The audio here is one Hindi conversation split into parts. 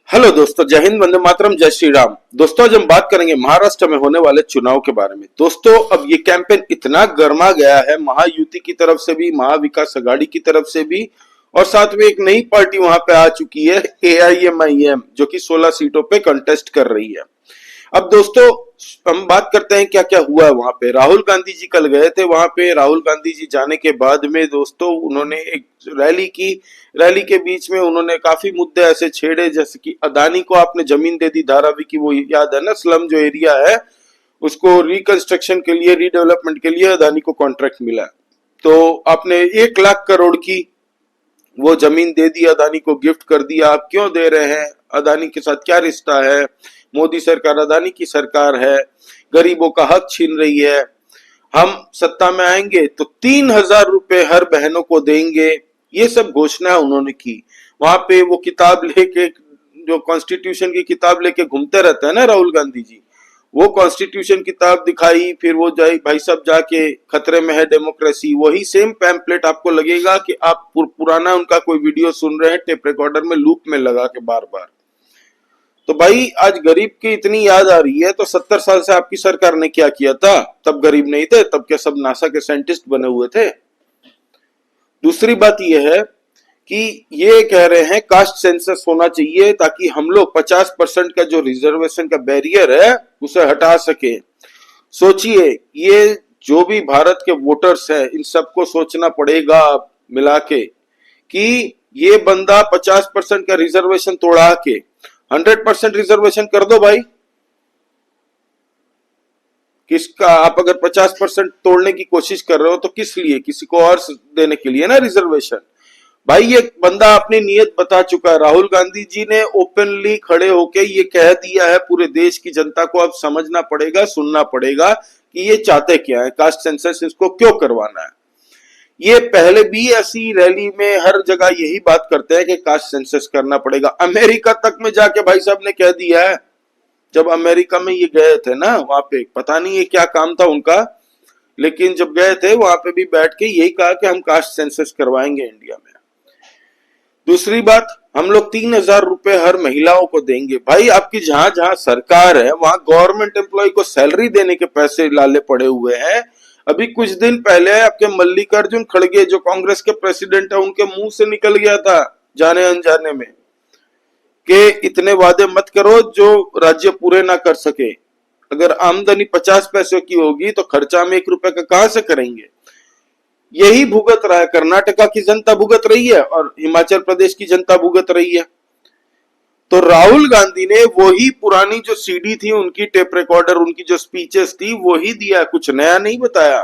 हेलो दोस्तों, जय हिंद, वंदे मातरम, जय श्री राम। दोस्तों आज हम बात करेंगे महाराष्ट्र में होने वाले चुनाव के बारे में। दोस्तों अब ये कैंपेन इतना गर्मा गया है, महायुति की तरफ से भी, महाविकास अघाड़ी की तरफ से भी, और साथ में एक नई पार्टी वहां पे आ चुकी है, AIMIM, जो कि 16 सीटों पे कंटेस्ट कर रही है। अब दोस्तों हम बात करते हैं क्या क्या हुआ है वहां पे। राहुल गांधी जी कल गए थे वहां पे। राहुल गांधी जी जाने के बाद में दोस्तों उन्होंने एक रैली की। रैली के बीच में उन्होंने काफी मुद्दे ऐसे छेड़े, जैसे कि अदानी को आपने जमीन दे दी धारावी की, वो याद है ना, स्लम जो एरिया है उसको रिकंस्ट्रक्शन के लिए, रीडेवलपमेंट के लिए अदानी को कॉन्ट्रैक्ट मिला। तो आपने 1 लाख करोड़ की वो जमीन दे दी, अदानी को गिफ्ट कर दिया। आप क्यों दे रहे हैं? अदानी के साथ क्या रिश्ता है? मोदी सरकार अदानी की सरकार है, गरीबों का हक छीन रही है। हम सत्ता में आएंगे तो 3,000 रुपए हर बहनों को देंगे, ये सब घोषणा उन्होंने की। वहां पे वो किताब लेके, जो कॉन्स्टिट्यूशन की किताब लेके घूमते रहते हैं ना राहुल गांधी जी, वो कॉन्स्टिट्यूशन किताब दिखाई। फिर वो जाए भाई साहब जाके खतरे में है डेमोक्रेसी, वही सेम पैम्पलेट आपको लगेगा कि आप पुराना उनका कोई वीडियो सुन रहे हैं टेप रिकॉर्डर में लूप में लगा के बार बार। तो भाई आज गरीब की इतनी याद आ रही है, तो 70 साल से आपकी सरकार ने क्या किया था? तब गरीब नहीं थे, तब क्या सब नासा के साइंटिस्ट बने हुए थे? दूसरी बात यह है कि ये कह रहे हैं कास्ट सेंसस होना चाहिए ताकि हम लोग 50% का जो रिजर्वेशन का बैरियर है उसे हटा सके। सोचिए, ये जो भी भारत के वोटर्स हैं इन सबको सोचना पड़ेगा मिला के कि ये बंदा 50% का रिजर्वेशन तोड़ा के 100% रिजर्वेशन कर दो भाई। किसका? आप अगर 50% तोड़ने की कोशिश कर रहे हो तो किस लिए? किसी को और देने के लिए ना रिजर्वेशन। भाई ये बंदा अपनी नीयत बता चुका है। राहुल गांधी जी ने ओपनली खड़े होके ये कह दिया है पूरे देश की जनता को। अब समझना पड़ेगा, सुनना पड़ेगा कि ये चाहते क्या है, कास्ट सेंसस इसको क्यों करवाना है। ये पहले भी ऐसी रैली में हर जगह यही बात करते हैं कि कास्ट सेंसस करना पड़ेगा। अमेरिका तक में जाके भाई साहब ने कह दिया है। जब अमेरिका में ये गए थे ना, वहां पे पता नहीं ये क्या काम था उनका, लेकिन जब गए थे वहां पे भी बैठ के यही कहा कि हम कास्ट सेंसस करवाएंगे इंडिया में। दूसरी बात, हम लोग 3,000 रुपए हर महिलाओं को देंगे। भाई आपकी जहां जहां सरकार है वहां गवर्नमेंट एम्प्लॉय को सैलरी देने के पैसे लाले पड़े हुए हैं। अभी कुछ दिन पहले आपके मल्लिकार्जुन खड़गे जो कांग्रेस के प्रेसिडेंट है, उनके मुंह से निकल गया था जाने अनजाने में कि इतने वादे मत करो जो राज्य पूरे ना कर सके। अगर आमदनी 50 पैसे की होगी तो खर्चा हम 1 रुपए का कहां से करेंगे? यही भुगत रहा है, कर्नाटका की जनता भुगत रही है और हिमाचल प्रदेश की जनता भुगत रही है। तो राहुल गांधी ने वही पुरानी जो सीडी थी उनकी, टेप रिकॉर्डर, उनकी जो स्पीचेस थी वही दिया, कुछ नया नहीं बताया।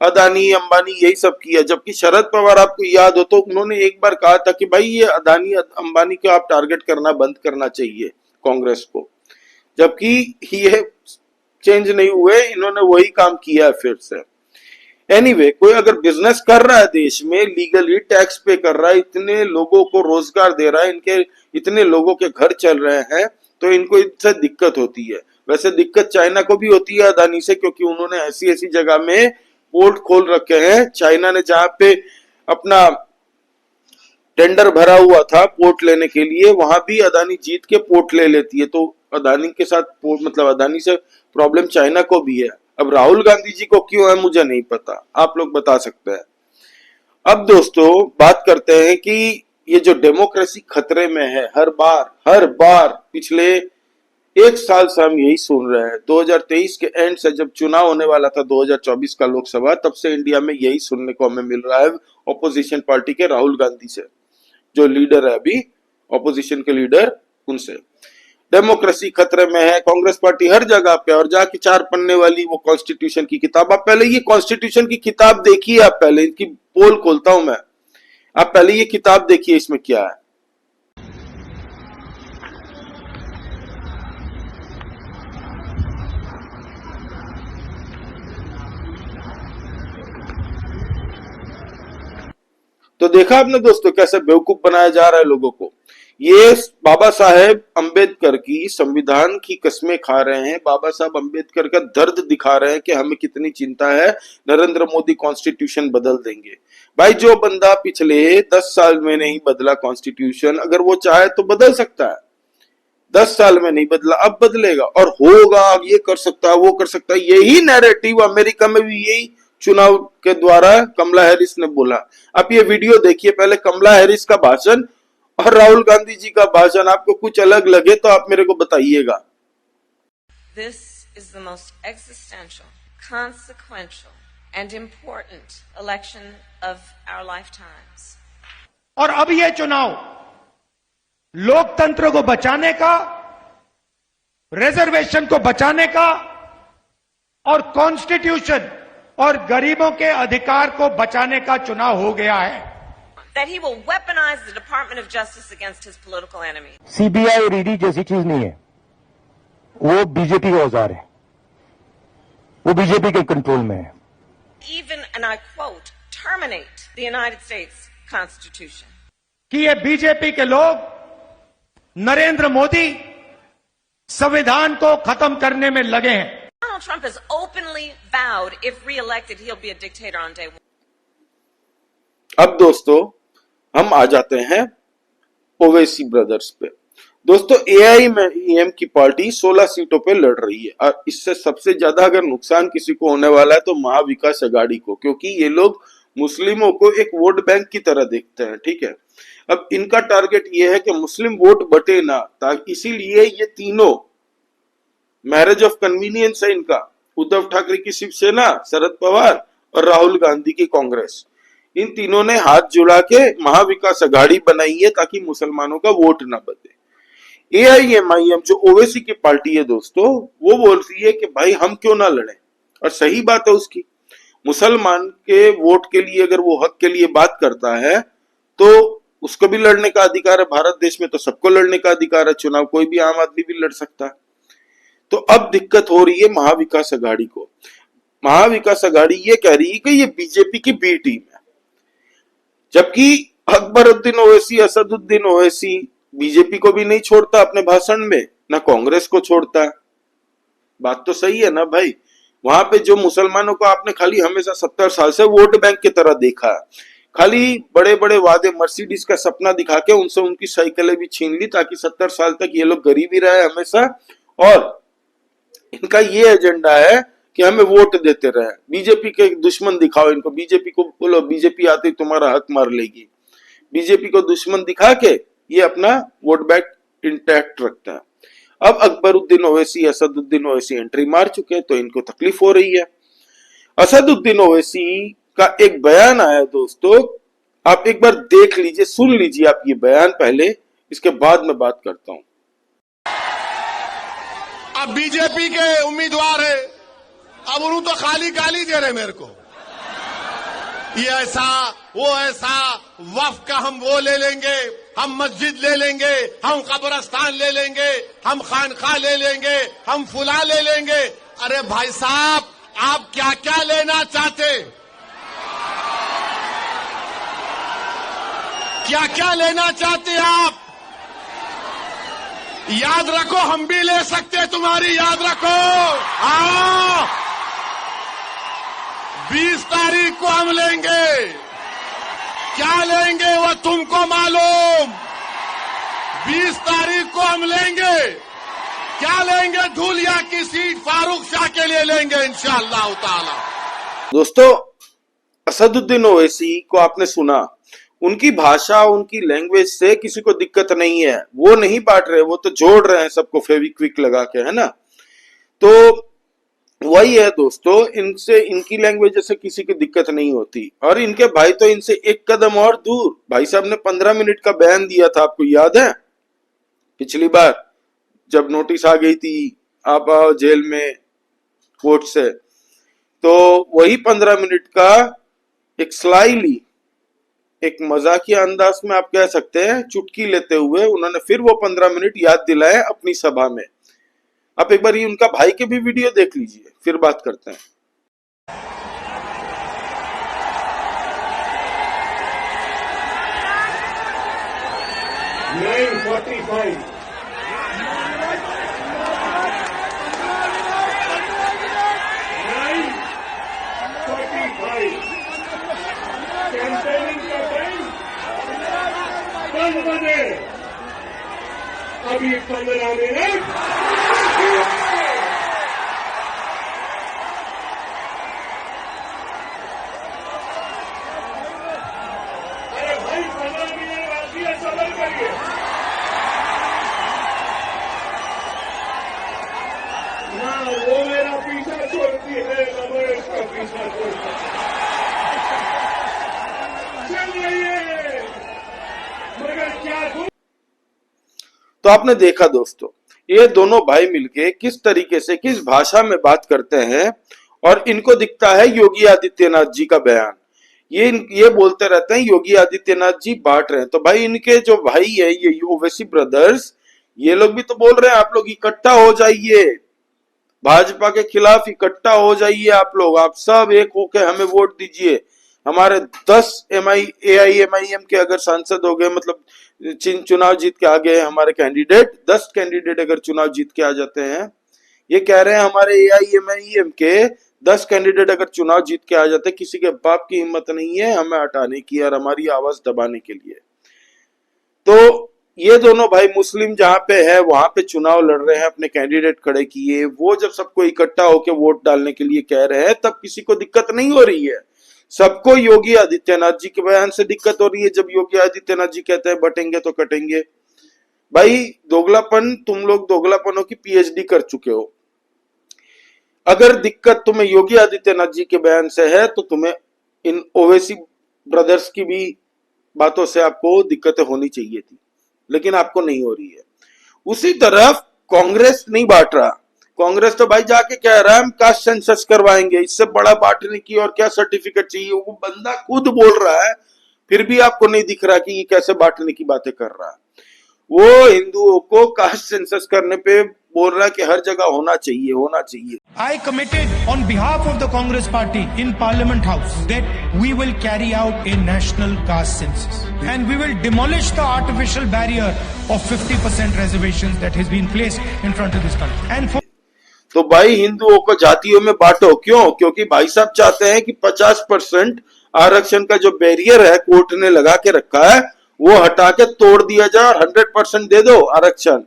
अदानी अंबानी यही सब किया। जबकि शरद पवार आपको याद हो तो उन्होंने एक बार कहा था कि भाई ये अदानी अंबानी को आप टारगेट करना बंद करना चाहिए कांग्रेस को। जबकि ये चेंज नहीं हुए, इन्होंने वही काम किया है फिर से। एनीवे, कोई अगर बिजनेस कर रहा है देश में, लीगली टैक्स पे कर रहा है, इतने लोगों को रोजगार दे रहा है, इनके इतने लोगों के घर चल रहे हैं, तो इनको इससे दिक्कत होती है। वैसे दिक्कत चाइना को भी होती है अदानी से, क्योंकि उन्होंने ऐसी ऐसी जगह में पोर्ट खोल रखे हैं। चाइना ने जहां पे अपना टेंडर भरा हुआ था पोर्ट लेने के लिए, वहां भी अदानी जीत के पोर्ट ले लेती है। तो अदानी के साथ मतलब अदानी से प्रॉब्लम चाइना को भी है। अब राहुल गांधी जी को क्यों है मुझे नहीं पता, आप लोग बता सकते हैं। अब दोस्तों बात करते हैं कि ये जो डेमोक्रेसी खतरे में है, हर बार पिछले 1 साल से हम यही सुन रहे हैं। 2023 के एंड से जब चुनाव होने वाला था 2024 का लोकसभा, तब से इंडिया में यही सुनने को हमें मिल रहा है ऑपोजिशन पार्टी के राहुल गांधी से, जो लीडर है अभी ऑपोजिशन के लीडर, उनसे। डेमोक्रेसी खतरे में है, कांग्रेस पार्टी हर जगह पे, और जाके 4 पन्ने वाली वो कॉन्स्टिट्यूशन की किताब, आप पहले ये कॉन्स्टिट्यूशन की किताब देखिए। आप पहले इनकी पोल खोलता हूं मैं, आप पहले ये किताब देखिए इसमें क्या है। तो देखा आपने दोस्तों कैसे बेवकूफ बनाया जा रहा है लोगों को। ये बाबा साहेब अंबेडकर की संविधान की कस्में खा रहे हैं, बाबा साहब अंबेडकर का दर्द दिखा रहे हैं कि हमें कितनी चिंता है, नरेंद्र मोदी कॉन्स्टिट्यूशन बदल देंगे। भाई जो बंदा पिछले 10 साल में नहीं बदला कॉन्स्टिट्यूशन, अगर वो चाहे तो बदल सकता है। 10 साल में नहीं बदला, अब बदलेगा और होगा, ये कर सकता है, वो कर सकता है। यही नैरेटिव अमेरिका में भी यही चुनाव के द्वारा कमला हैरिस ने बोला। आप ये वीडियो देखिए, पहले कमला हैरिस का भाषण और राहुल गांधी जी का भाषण। आपको कुछ अलग लगे तो आप मेरे को बताइएगा। This is the most existential, consequential, and important election of our lifetimes. और अब ये चुनाव लोकतंत्र को बचाने का, रिजर्वेशन को बचाने का और कॉन्स्टिट्यूशन और गरीबों के अधिकार को बचाने का चुनाव हो गया है। That he will weaponize the Department of Justice against his political enemy. CBI और ईडी जैसी चीज नहीं है, वो बीजेपी का औजार है, वो बीजेपी के कंट्रोल में है। Even, and I quote, terminate the United States Constitution. कि ये बीजेपी के लोग नरेंद्र मोदी संविधान को खत्म करने में लगे हैं। Donald Trump has openly vowed, if re-elected, he'll be a dictator on day one. अब दोस्तों हम आ जाते हैं ओवैसी ब्रदर्स पे। दोस्तों एआईएम की पार्टी 16 सीटों पे लड़ रही है और इससे सबसे ज्यादा अगर नुकसान किसी को होने वाला है तो महाविकास अघाड़ी को, क्योंकि ये लोग मुस्लिमों को एक वोट बैंक की तरह देखते हैं। ठीक है, अब इनका टारगेट ये है कि मुस्लिम वोट बटे ना, ताकि इसीलिए ये तीनों मैरिज ऑफ कन्वीनियंस है इनका। उद्धव ठाकरे की शिवसेना, शरद पवार और राहुल गांधी की कांग्रेस, इन तीनों ने हाथ जुड़ा के महाविकास अघाड़ी बनाई है ताकि मुसलमानों का वोट ना बदले। एआईएमआईएम जो ओवैसी की पार्टी है दोस्तों, वो बोलती है कि भाई हम क्यों ना लड़े, और सही बात है उसकी। मुसलमान के वोट के लिए अगर वो हक के लिए बात करता है तो उसको भी लड़ने का अधिकार है। भारत देश में तो सबको लड़ने का अधिकार है, चुनाव कोई भी आम आदमी भी लड़ सकता है। तो अब दिक्कत हो रही है महाविकास अघाड़ी को। महाविकास अघाड़ी ये कह रही है कि ये बीजेपी की बी टीम है, जबकि अकबरुद्दीन ओवैसी, असदुद्दीन ओवैसी बीजेपी को भी नहीं छोड़ता अपने भाषण में, ना कांग्रेस को छोड़ता है। बात तो सही है ना भाई। वहां पे जो मुसलमानों को आपने खाली हमेशा 70 साल से वोट बैंक की तरह देखा है, खाली बड़े बड़े वादे, मर्सिडीज का सपना दिखा के उनसे उनकी साइकिलें भी छीन ली ताकि 70 साल तक ये लोग गरीब ही रहे हमेशा। और इनका ये एजेंडा है कि हमें वोट देते रहे। बीजेपी के दुश्मन दिखाओ इनको, बीजेपी को बोलो बीजेपी आते तुम्हारा हक मार लेगी। बीजेपी को दुश्मन दिखा के ये अपना वोट बैंक इंटैक्ट रखता है। अब अकबरुद्दीन ओवैसी, असदुद्दीन ओवैसी एंट्री मार चुके हैं तो इनको तकलीफ हो रही है। असदुद्दीन ओवैसी का एक बयान आया दोस्तों, आप एक बार देख लीजिए, सुन लीजिए आप ये बयान पहले, इसके बाद मैं बात करता हूं। अब बीजेपी के उम्मीदवार है, अब उन्होंने तो खाली गाली दे रहे मेरे को, ये ऐसा वो ऐसा, वक्फ का हम वो ले लेंगे, हम मस्जिद ले लेंगे, हम कब्रस्तान ले लेंगे, हम खानखा ले लेंगे, हम फुला ले लेंगे। अरे भाई साहब, आप क्या क्या लेना चाहते, क्या क्या लेना चाहते आप? याद रखो हम भी ले सकते, तुम्हारी याद रखो। हाँ, 20 तारीख को हम लेंगे, क्या लेंगे वो तुमको मालूम। 20 तारीख को हम लेंगे, क्या लेंगे? धूलिया की सीट फारूक शाह के लिए लेंगे इंशाअल्लाह ताला। दोस्तों असदुद्दीन ओवैसी को आपने सुना, उनकी भाषा, उनकी लैंग्वेज से किसी को दिक्कत नहीं है, वो नहीं बांट रहे, वो तो जोड़ रहे हैं सबको फेविक्विक लगा के, है ना। तो वही है दोस्तों, इनसे, इनकी लैंग्वेज से किसी की दिक्कत नहीं होती। और इनके भाई तो इनसे एक कदम और दूर। भाई साहब ने 15 मिनट का बयान दिया था, आपको याद है पिछली बार जब नोटिस आ गई थी आप आओ जेल में कोर्ट से, तो वही 15 मिनट का एक स्लाइली, एक मजाकिया अंदाज में आप कह सकते हैं, चुटकी लेते हुए उन्होंने फिर वो 15 मिनट याद दिलाए अपनी सभा में। आप एक बार ये उनका भाई के भी वीडियो देख लीजिए, फिर बात करते हैं। अब 15 मिनट अरे भाई 15 मिनट बाकी है, सबर करिए ना। वो मेरा पीछा छोड़ती है ना मैं इसका पीछा छोड़ता चल रही है, मगर क्या तो आपने देखा दोस्तों, ये दोनों भाई मिलके किस तरीके से किस भाषा में बात करते हैं, और इनको दिखता है योगी आदित्यनाथ जी का बयान। ये बोलते रहते हैं योगी आदित्यनाथ जी बांट रहे हैं। तो भाई इनके जो भाई है ये ओवैसी ब्रदर्स, ये लोग भी तो बोल रहे हैं आप लोग इकट्ठा हो जाइए, भाजपा के खिलाफ इकट्ठा हो जाइए, आप लोग, आप सब एक होके हमें वोट दीजिए। हमारे 10 AIMIM के अगर सांसद हो गए, मतलब चुनाव जीत के आ गए हमारे कैंडिडेट, 10 कैंडिडेट अगर चुनाव जीत के आ जाते हैं, ये कह रहे हैं हमारे AIMIM के 10 कैंडिडेट अगर चुनाव जीत के आ जाते, किसी के बाप की हिम्मत नहीं है हमें हटाने की और हमारी आवाज दबाने के लिए। तो ये दोनों भाई मुस्लिम जहां पे है वहां पे चुनाव लड़ रहे हैं, अपने कैंडिडेट खड़े किए, वो जब सबको इकट्ठा होकर वोट डालने के लिए कह रहे हैं तब किसी को दिक्कत नहीं हो रही है। सबको योगी आदित्यनाथ जी के बयान से दिक्कत हो रही है। जब योगी आदित्यनाथ जी कहते हैं बटेंगे तो कटेंगे, भाई दोगलापन, तुम लोग दोगलापनों की PhD कर चुके हो। अगर दिक्कत तुम्हें योगी आदित्यनाथ जी के बयान से है तो तुम्हें इन ओवैसी ब्रदर्स की भी बातों से आपको दिक्कतें होनी चाहिए थी, लेकिन आपको नहीं हो रही है। उसी तरफ कांग्रेस नहीं बांट रहा। कांग्रेस तो भाई जाके कह रहा है हम कास्ट सेंसस करवाएंगे, इससे बड़ा बांटने की और क्या सर्टिफिकेट चाहिए। वो बंदा खुद बोल रहा है, फिर भी आपको नहीं दिख रहा कि ये कैसे बांटने की बातें कर रहा है। वो हिंदुओं को कास्ट सेंसस करने पे बोल रहा है कि हर जगह होना चाहिए, होना चाहिए। I committed on behalf of the Congress party in Parliament House that we will carry out a national caste census and we will demolish the artificial barrier of 50% reservations that has been placed in front of this country. And for तो भाई हिंदुओं को जातियों में बांटो, क्यों? क्योंकि भाई साहब चाहते हैं कि 50% आरक्षण का जो बैरियर है कोर्ट ने लगा के रखा है वो हटा के तोड़ दिया जाए और 100% दे दो आरक्षण।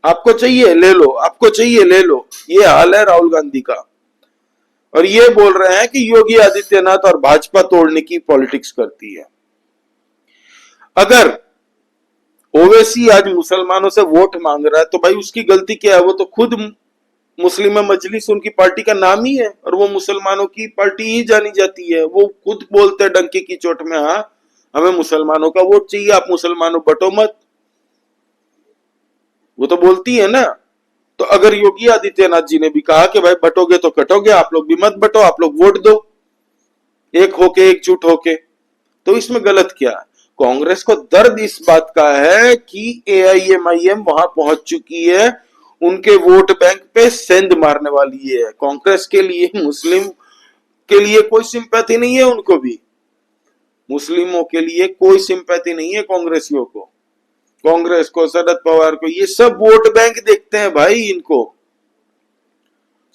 आपको चाहिए ले लो, आपको चाहिए ले लो। ये हाल है राहुल गांधी का। और ये बोल रहे हैं कि योगी आदित्यनाथ और भाजपा तोड़ने की पॉलिटिक्स करती है। अगर ओवैसी आज मुसलमानों से वोट मांग रहा है तो भाई उसकी गलती क्या है? वो तो खुद मुस्लिम मजलिस उनकी पार्टी का नाम ही है और वो मुसलमानों की पार्टी ही जानी जाती है। वो खुद बोलते हैं डंके की चोट में, हाँ हमें मुसलमानों का वोट चाहिए, आप मुसलमानों बटो मत। वो तो बोलती है ना। तो अगर योगी आदित्यनाथ जी ने भी कहा कि भाई बटोगे तो कटोगे, आप लोग भी मत बटो, आप लोग वोट दो एक होके, एकजुट होके, तो इसमें गलत क्या है? कांग्रेस को दर्द इस बात का है कि AIMIM वहां पहुंच चुकी है, उनके वोट बैंक पे सेंध मारने वाली है। कांग्रेस के लिए मुस्लिम के लिए कोई सिंपैथी नहीं है, उनको भी मुस्लिमों के लिए कोई सिंपैथी नहीं है कांग्रेसियों को, कांग्रेस को, शरद पवार को। ये सब वोट बैंक देखते हैं भाई इनको।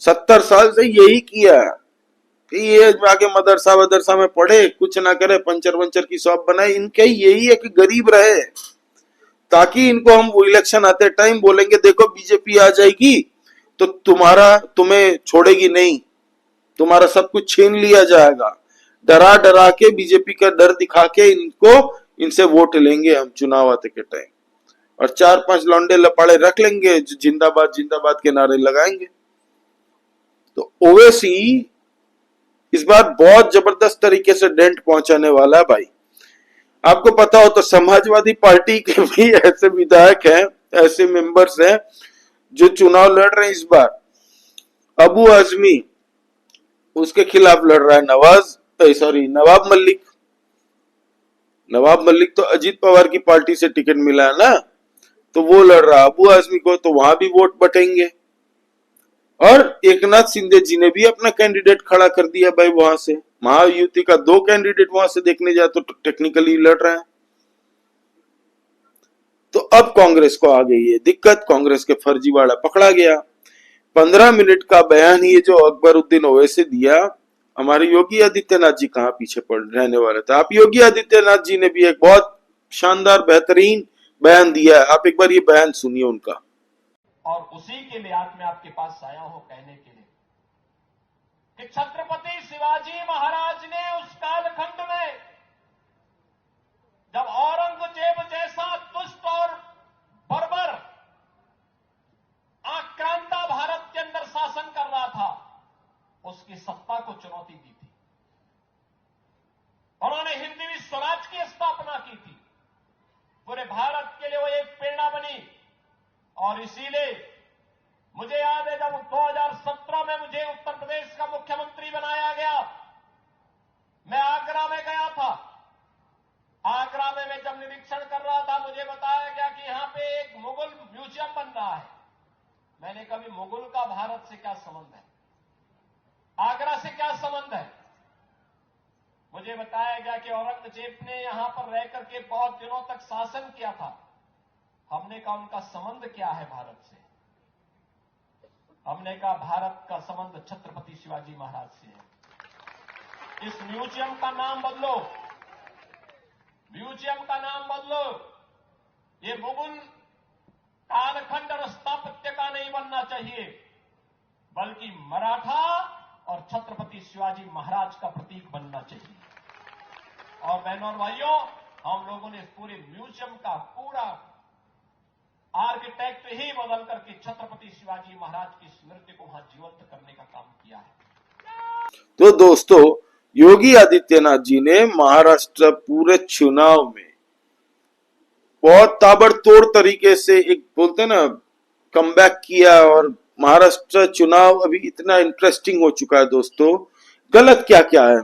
70 साल से यही किया है कि ये आगे मदरसा में पढ़े, कुछ ना करे, पंचर वंचर की शॉप बनाए। इनके यही है कि गरीब रहे, ताकि इनको हम इलेक्शन आते टाइम बोलेंगे देखो बीजेपी आ जाएगी तो तुम्हें छोड़ेगी नहीं, तुम्हारा सब कुछ छीन लिया जाएगा। डरा डरा के बीजेपी का डर दिखा के इनसे वोट लेंगे हम चुनाव आते के टाइम, और 4-5 लौंडे लपाड़े रख लेंगे जो जिंदाबाद जिंदाबाद के नारे लगाएंगे। तो ओवैसी इस बार बहुत जबरदस्त तरीके से डेंट पहुंचाने वाला है भाई। आपको पता हो तो समाजवादी पार्टी के भी ऐसे विधायक हैं, ऐसे मेंबर्स हैं जो चुनाव लड़ रहे हैं इस बार। अबू आजमी, उसके खिलाफ लड़ रहा है नवाब मलिक। नवाब मलिक तो अजीत पवार की पार्टी से टिकट मिला है ना, तो वो लड़ रहा है अबू आजमी को, तो वहां भी वोट बटेंगे। और एकनाथ शिंदे जी ने भी अपना कैंडिडेट खड़ा कर दिया भाई वहां से। महायुति का 2 कैंडिडेट वहां से देखने जाए तो टेक्निकली लड़ रहे हैं। तो अब कांग्रेस को आ गई है दिक्कत, कांग्रेस के फर्जीवाड़ा पकड़ा गया। 15 मिनट का बयान ये जो अकबरुद्दीन ओवैसी दिया, हमारे योगी आदित्यनाथ जी कहां पीछे पड़ रहने वाले थे। आप योगी आदित्यनाथ जी ने भी एक बहुत शानदार बेहतरीन बयान दिया है। आप एक बार ये बयान सुनिए उनका। और उसी के लिए आज मैं आपके पास आया हूं कहने के लिए कि छत्रपति शिवाजी महाराज ने उस कालखंड में जब औरंगजेब जैसा दुष्ट और बर्बर आक्रांता भारत के अंदर शासन कर रहा था, उसकी सत्ता को चुनौती दी थी। उन्होंने हिंदवी स्वराज की स्थापना की थी। पूरे भारत के लिए वो एक प्रेरणा बनी। और इसीलिए मुझे याद है जब 2017 में मुझे उत्तर प्रदेश का मुख्यमंत्री बनाया गया, मैं आगरा में गया था। आगरा में मैं जब निरीक्षण कर रहा था, मुझे बताया गया कि यहां पे एक मुगल म्यूजियम बन रहा है। मैंने कभी मुगल का भारत से क्या संबंध है, आगरा से क्या संबंध है? मुझे बताया गया कि औरंगजेब ने यहां पर रह करके बहुत दिनों तक शासन किया था। हमने कहा उनका संबंध क्या है भारत से? हमने कहा भारत का संबंध छत्रपति शिवाजी महाराज से है। इस म्यूजियम का नाम बदलो, म्यूजियम का नाम बदलो। ये मुगल कालखंड और स्थापत्य का नहीं बनना चाहिए, बल्कि मराठा और छत्रपति शिवाजी महाराज का प्रतीक बनना चाहिए। और बहनों और भाइयों, हम लोगों ने इस पूरे म्यूजियम का पूरा आर्किटेक्ट ही बदल करके छत्रपति शिवाजी महाराज की स्मृति को वहां जीवंत करने का काम किया है। तो दोस्तों, योगी आदित्यनाथ जी ने महाराष्ट्र पूरे चुनाव में बहुत ताबड़तोड़ तरीके से एक बोलते ना कमबैक किया, और महाराष्ट्र चुनाव अभी इतना इंटरेस्टिंग हो चुका है दोस्तों। गलत क्या क्या है?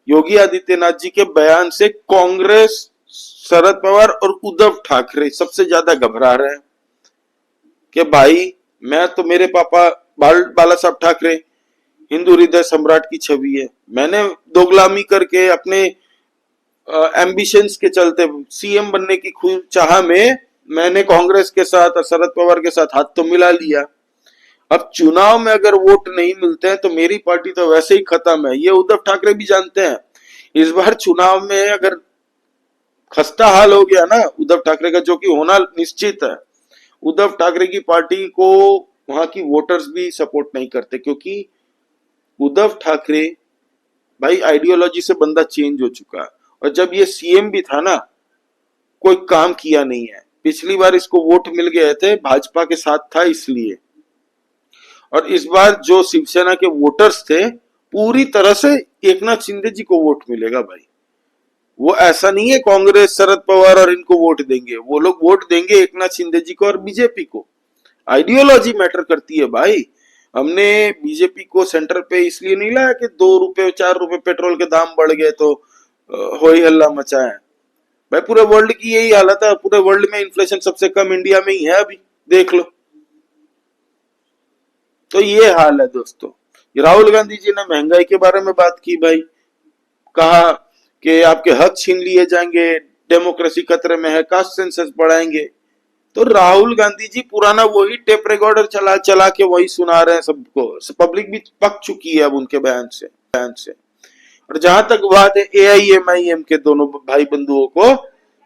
योगी आदित्यनाथ जी के बयान से कांग्रेस, शरद पवार और उद्धव ठाकरे सबसे ज्यादा घबरा रहे हैं कि भाई मैं तो, मेरे पापा बाला साहब ठाकरे हिंदू हृदय सम्राट की छवि है। मैंने दोगलामी करके अपने एम्बिशंस के चलते सीएम बनने की चाह में मैंने कांग्रेस के साथ और शरद पवार के साथ हाथ तो मिला लिया। अब चुनाव में अगर वोट नहीं मिलते हैं तो मेरी पार्टी तो वैसे ही खत्म है। ये उद्धव ठाकरे भी जानते हैं। इस बार चुनाव में अगर खस्ता हाल हो गया ना उद्धव ठाकरे का, जो कि होना निश्चित है, उद्धव ठाकरे की पार्टी को वहां की वोटर्स भी सपोर्ट नहीं करते, क्योंकि उद्धव ठाकरे भाई आइडियोलॉजी से बंदा चेंज हो चुका है। और जब ये सीएम भी था ना, कोई काम किया नहीं है। पिछली बार इसको वोट मिल गए थे, भाजपा के साथ था इसलिए। और इस बार जो शिवसेना के वोटर्स थे, पूरी तरह से एकनाथ शिंदे जी को वोट मिलेगा भाई। वो ऐसा नहीं है कांग्रेस, शरद पवार और इनको वोट देंगे। वो लोग वोट देंगे एकनाथ शिंदे जी को और बीजेपी को। आइडियोलॉजी मैटर करती है भाई। हमने बीजेपी को सेंटर पे इसलिए नहीं लाया कि 2 रुपए 4 रुपए पेट्रोल के दाम बढ़ गए तो होई हल्ला मचाए। भाई पूरे वर्ल्ड की यही हालत है। पूरे वर्ल्ड में इन्फ्लेशन सबसे कम इंडिया में ही है, अभी देख लो। तो ये हाल है दोस्तों। राहुल गांधी जी ने महंगाई के बारे में बात की भाई, कहा कि आपके हक छीन लिए जाएंगे, डेमोक्रेसी खतरे में है, कास्ट सेंसस बढ़ाएंगे। तो राहुल गांधी जी पुराना वही टेप रिकॉर्डर चला चला के वही सुना रहे हैं सबको। पब्लिक भी पक चुकी है अब उनके बयान से। और जहां तक बात है AIMIM के दोनों भाई बंधुओं को,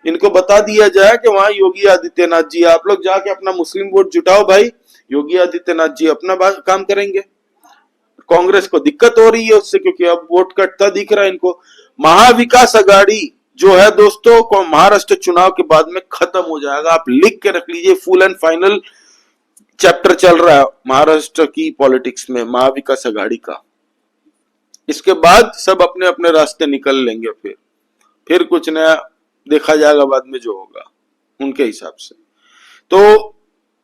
इनको बता दिया जाए कि वहां योगी आदित्यनाथ जी, आप लोग जाके अपना मुस्लिम वोट जुटाओ भाई, योगी आदित्यनाथ जी अपना काम करेंगे। कांग्रेस को दिक्कत हो रही है उससे, क्योंकि अब वोट कटता दिख रहा है इनको। महाविकास अघाड़ी जो है दोस्तों, को महाराष्ट्र चुनाव के बाद में खत्म हो जाएगा। आप लिख के रख लीजिए, फुल एंड फाइनल चैप्टर चल रहा है महाराष्ट्र की पॉलिटिक्स में महाविकास अघाड़ी का। इसके बाद सब अपने अपने रास्ते निकल लेंगे। फिर कुछ नया देखा जाएगा बाद में जो होगा उनके हिसाब से। तो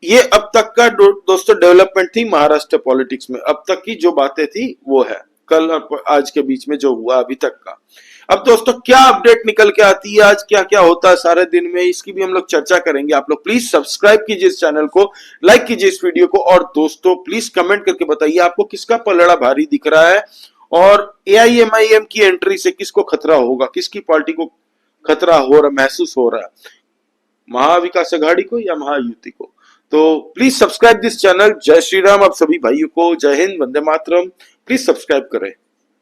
ये अब तक का दोस्तों डेवलपमेंट थी महाराष्ट्र पॉलिटिक्स में। अब तक की जो बातें थी वो है, कल और आज के बीच में जो हुआ अभी तक का। अब दोस्तों क्या अपडेट निकल के आती है, आज क्या क्या होता है सारे दिन में, इसकी भी हम लोग चर्चा करेंगे। आप लोग प्लीज सब्सक्राइब कीजिए इस चैनल को, लाइक कीजिए इस वीडियो को, और दोस्तों प्लीज कमेंट करके बताइए आपको किसका पलड़ा भारी दिख रहा है, और AIMIM की एंट्री से किसको खतरा होगा, किसकी पार्टी को खतरा हो रहा महसूस हो रहा है, महाविकास अघाड़ी को या महायुति को। तो प्लीज सब्सक्राइब दिस चैनल। जय श्री राम आप सभी भाइयों को, जय हिंद, वंदे मातरम। प्लीज सब्सक्राइब करें।